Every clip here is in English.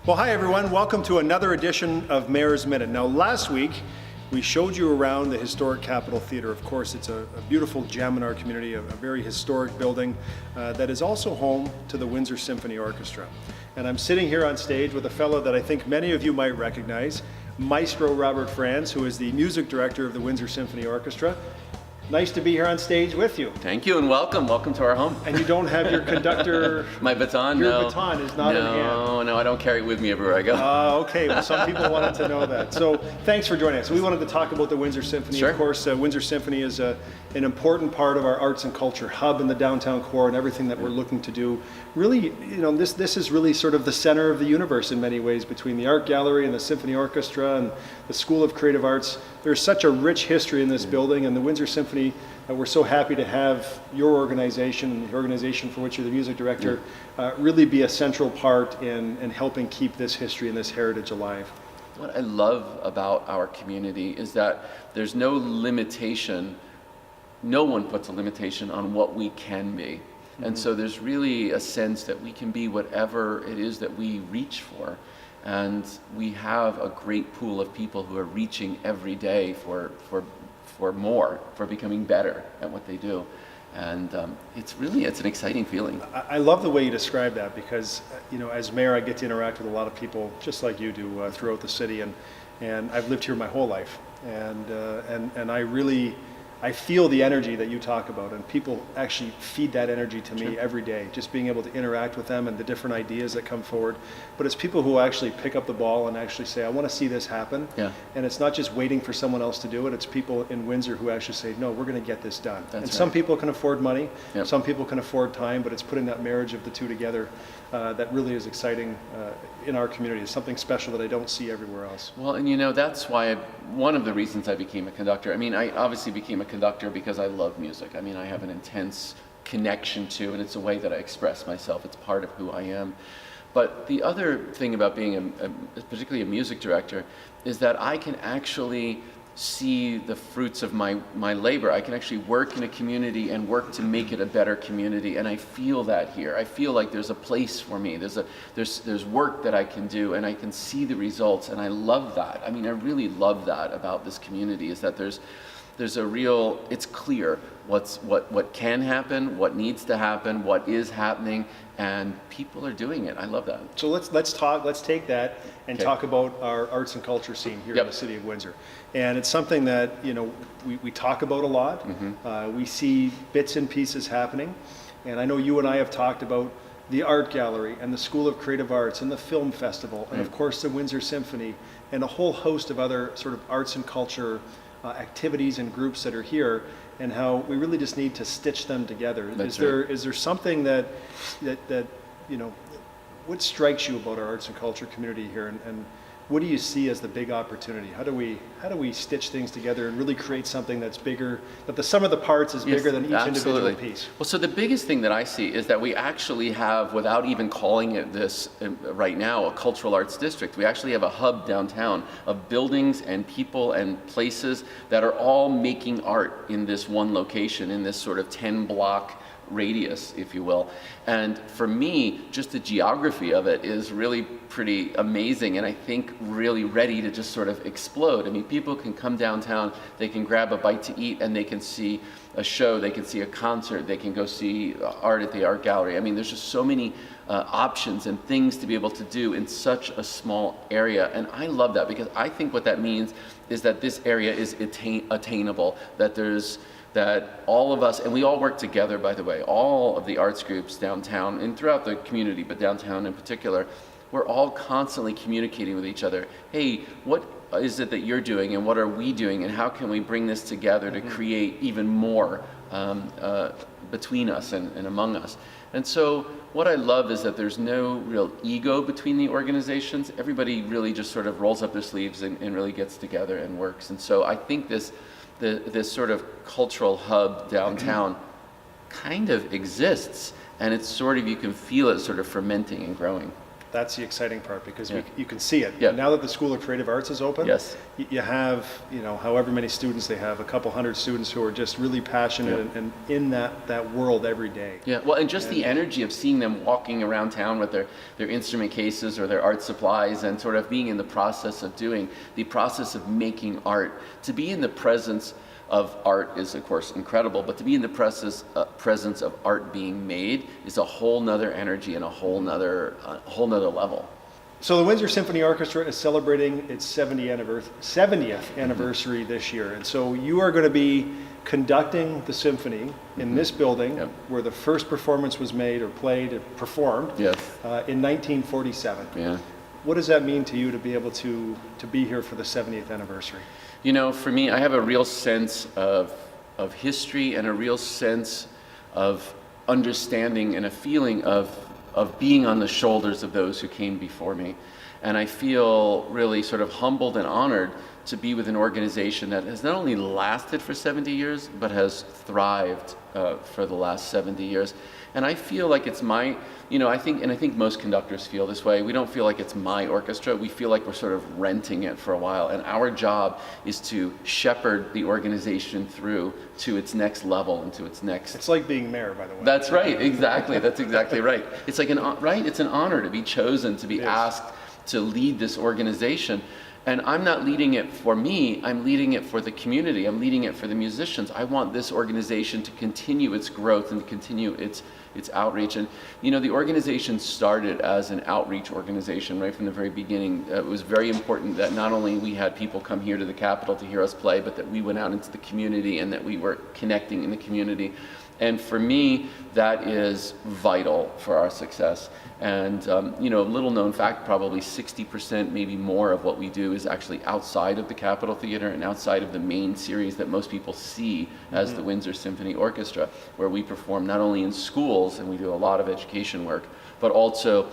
Well, hi everyone. Welcome to another edition of Mayor's Minute. Now, last week we showed you around the historic Capitol Theatre. Of course, it's a beautiful gem in our community, a very historic building that is also home to the Windsor Symphony Orchestra. And I'm sitting here on stage with a fellow that I think many of you might recognize, Maestro Robert Franz, who is the music director of the Windsor Symphony Orchestra. Nice to be here on stage with you. Thank you and welcome. Welcome to our home. And you don't have your conductor... My baton? Your baton is not in hand. No, I don't carry it with me everywhere I go. Okay, well some people wanted to know that. So thanks for joining us. We wanted to talk about the Windsor Symphony. Sure. Of course, Windsor Symphony is an important part of our arts and culture hub in the downtown core and everything that we're looking to do. Really, this is really sort of the center of the universe in many ways, between the art gallery and the symphony orchestra and the School of Creative Arts. There's such a rich history in this building, and the Windsor Symphony, we're so happy to have your organization and the organization for which you're the music director really be a central part in helping keep this history and this heritage alive. What I love about our community is that there's no limitation, no one puts a limitation on what we can be. And so there's really a sense that we can be whatever it is that we reach for. And we have a great pool of people who are reaching every day for more, for becoming better at what they do. And it's an exciting feeling. I love the way you describe that because, as mayor, I get to interact with a lot of people just like you do throughout the city, and I've lived here my whole life, and I feel the energy that you talk about, and people actually feed that energy to me every day, just being able to interact with them and the different ideas that come forward. But it's people who actually pick up the ball and actually say, I want to see this happen. Yeah. And it's not just waiting for someone else to do it, it's people in Windsor who actually say, no, we're going to get this done. Some people can afford money, some people can afford time, but it's putting that marriage of the two together that really is exciting in our community. It's something special that I don't see everywhere else. Well, and that's why one of the reasons I became a conductor. I mean, I obviously became a conductor because I love music. I mean, I have an intense connection to, and it's a way that I express myself. It's part of who I am. But the other thing about being particularly a music director is that I can actually see the fruits of my labor. I can actually work in a community and work to make it a better community, and I feel that here. I feel like there's a place for me. There's work that I can do, and I can see the results, and I love that. I mean, I really love that about this community, is that there's a real, it's clear what can happen, what needs to happen, what is happening, and people are doing it. I love that. So let's take that and talk about our arts and culture scene here in the city of Windsor. And it's something that we talk about a lot. We see bits and pieces happening, and I know you and I have talked about the art gallery and the School of Creative Arts and the film festival and of course the Windsor Symphony and a whole host of other sort of arts and culture activities and groups that are here, and how we really just need to stitch them together. Is there something that what strikes you about our arts and culture community here, and what do you see as the big opportunity? How do we stitch things together and really create something that's bigger, that the sum of the parts is bigger than each individual piece? Well, so the biggest thing that I see is that we actually have, without even calling it this right now, a cultural arts district. We actually have a hub downtown of buildings and people and places that are all making art in this one location, in this sort of 10-block radius, if you will. And for me, just the geography of it is really pretty amazing, and I think really ready to just sort of explode. I mean, people can come downtown, they can grab a bite to eat, and they can see a show, they can see a concert, they can go see art at the art gallery. I mean, there's just so many options and things to be able to do in such a small area, and I love that, because I think what that means is that this area is attainable, that all of us, and we all work together, by the way, all of the arts groups downtown and throughout the community, but downtown in particular, we're all constantly communicating with each other. Hey, what is it that you're doing, and what are we doing, and how can we bring this together to create even more between us and among us? And so what I love is that there's no real ego between the organizations. Everybody really just sort of rolls up their sleeves and really gets together and works. And so I think this sort of cultural hub downtown kind of exists, and it's sort of, you can feel it sort of fermenting and growing. That's the exciting part, because Yeah. you can see it. Yeah. Now that the School of Creative Arts is open, Yes. you have, however many students they have, a couple hundred students who are just really passionate Yeah. and in that world every day. Yeah, well, and just the energy of seeing them walking around town with their instrument cases or their art supplies, and sort of being in the process of making art. To be in the presence of art is, of course, incredible, but to be in the presence of art being made is a whole nother energy and a whole nother level. So the Windsor Symphony Orchestra is celebrating its 70th anniversary this year, and so you are going to be conducting the symphony in this building, Yep. where the first performance was made or played or performed Yes. in 1947. Yeah. What does that mean to you to be able to be here for the 70th anniversary? For me, I have a real sense of history and a real sense of understanding and a feeling of being on the shoulders of those who came before me. And I feel really sort of humbled and honored to be with an organization that has not only lasted for 70 years, but has thrived for the last 70 years. And I feel like it's my, I think most conductors feel this way. We don't feel like it's my orchestra. We feel like we're sort of renting it for a while. And our job is to shepherd the organization through to its next level and to its next. It's like being mayor, by the way. That's right, exactly. That's exactly right. It's like it's an honor to be chosen, to be Yes. asked to lead this organization. And I'm not leading it for me, I'm leading it for the community, I'm leading it for the musicians. I want this organization to continue its growth and to continue its outreach. And the organization started as an outreach organization right from the very beginning. It was very important that not only we had people come here to the Capitol to hear us play, but that we went out into the community and that we were connecting in the community. And for me, that is vital for our success. And, a little known fact, probably 60%, maybe more of what we do is actually outside of the Capitol Theater and outside of the main series that most people see as the Windsor Symphony Orchestra, where we perform not only in schools, and we do a lot of education work, but also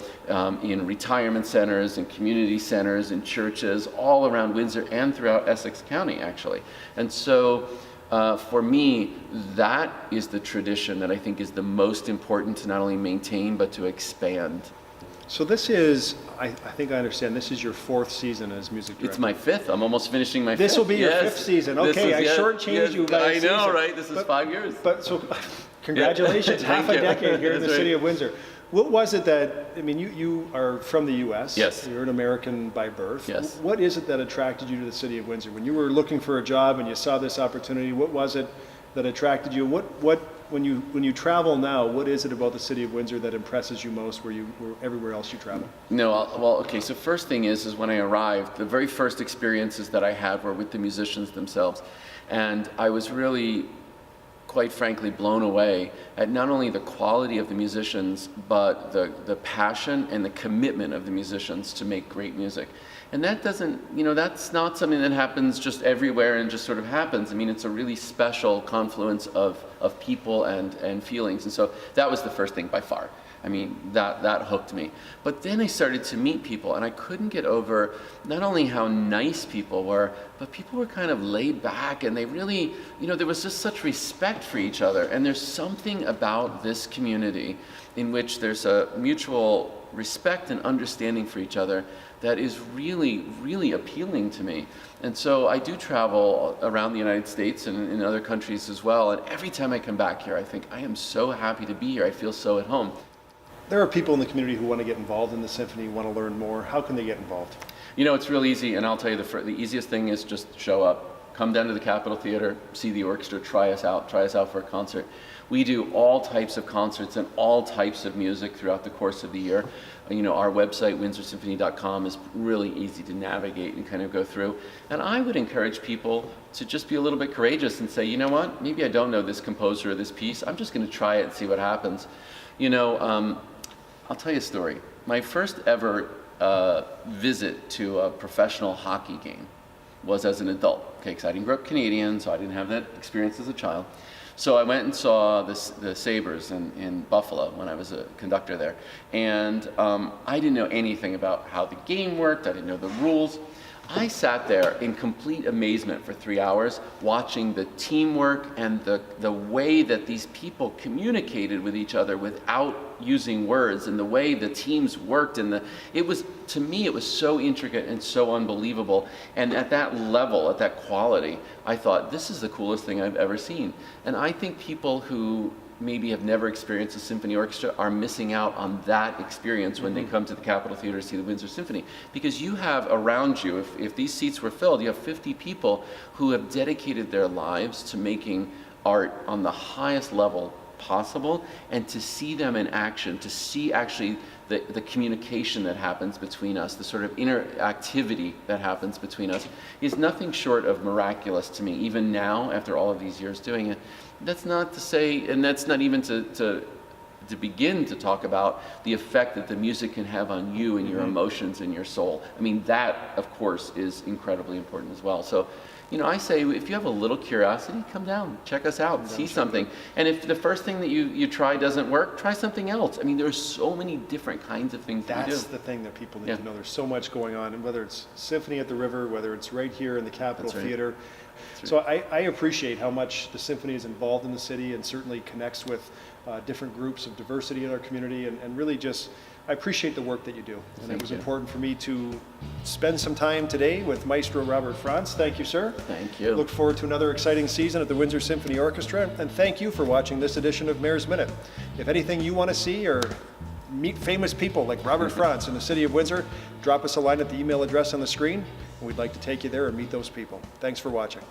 in retirement centers and community centers and churches all around Windsor and throughout Essex County, actually. And so, for me, that is the tradition that I think is the most important to not only maintain, but to expand. So this is, I think I understand, this is your 4th season as music director. It's my 5th. I'm almost finishing my 5th. This will be your Yes. 5th season. This Okay, is- I yes, shortchanged yes. you by a I know, season. right? This is 5 years. But so, congratulations, Yeah. half a Thank you. decade here in the That's city right. of Windsor. What was it that, you are from the U.S. Yes. You're an American by birth. Yes. What is it that attracted you to the city of Windsor? When you were looking for a job and you saw this opportunity, what was it that attracted you? When you travel now, what is it about the city of Windsor that impresses you most where everywhere else you travel? Okay, so first thing is when I arrived, the very first experiences that I had were with the musicians themselves. And I was really, quite frankly, blown away at not only the quality of the musicians, but the passion and the commitment of the musicians to make great music. And that doesn't, that's not something that happens just everywhere and just sort of happens. It's a really special confluence of people and feelings. And so that was the first thing by far. That hooked me. But then I started to meet people, and I couldn't get over not only how nice people were, but people were kind of laid back, and they really, there was just such respect for each other. And there's something about this community in which there's a mutual respect and understanding for each other that is really, really appealing to me. And so I do travel around the United States and in other countries as well, and every time I come back here, I think, I am so happy to be here. I feel so at home. There are people in the community who want to get involved in the symphony, want to learn more. How can they get involved? It's real easy, and I'll tell you the easiest thing is just show up. Come down to the Capitol Theater, see the orchestra, try us out for a concert. We do all types of concerts and all types of music throughout the course of the year. Our website, windsorsymphony.com, is really easy to navigate and kind of go through. And I would encourage people to just be a little bit courageous and say, you know what, maybe I don't know this composer or this piece. I'm just going to try it and see what happens. I'll tell you a story. My first ever visit to a professional hockey game was as an adult. Okay, because I didn't grow up Canadian, so I didn't have that experience as a child. So I went and saw the Sabres in Buffalo when I was a conductor there. And I didn't know anything about how the game worked. I didn't know the rules. I sat there in complete amazement for 3 hours, watching the teamwork and the way that these people communicated with each other without using words, and the way the teams worked, and to me, it was so intricate and so unbelievable. And at that level, at that quality, I thought, this is the coolest thing I've ever seen. And I think people who maybe have never experienced a symphony orchestra are missing out on that experience when they come to the Capitol Theater to see the Windsor Symphony. Because you have around you, if these seats were filled, you have 50 people who have dedicated their lives to making art on the highest level possible, and to see them in action, to see actually the communication that happens between us, the sort of interactivity that happens between us, is nothing short of miraculous to me, even now, after all of these years doing it. That's not to say, and that's not even to begin to talk about the effect that the music can have on you and your emotions and your soul. I mean, that, of course, is incredibly important as well. So, I say, if you have a little curiosity, come down, check us out, see something. And if the first thing that you try doesn't work, try something else. I mean, there's so many different kinds of things that we do. That's the thing that people need to know. There's so much going on, and whether it's Symphony at the River, whether it's right here in the Capitol Theater. So I appreciate how much the symphony is involved in the city, and certainly connects with different groups of diversity in our community, and really just, I appreciate the work that you do. And it was important for me to spend some time today with Maestro Robert Franz. Thank you, sir. Thank you. Look forward to another exciting season at the Windsor Symphony Orchestra, and thank you for watching this edition of Mayor's Minute. If anything you want to see or meet famous people like Robert Franz in the city of Windsor, drop us a line at the email address on the screen, and we'd like to take you there and meet those people. Thanks for watching.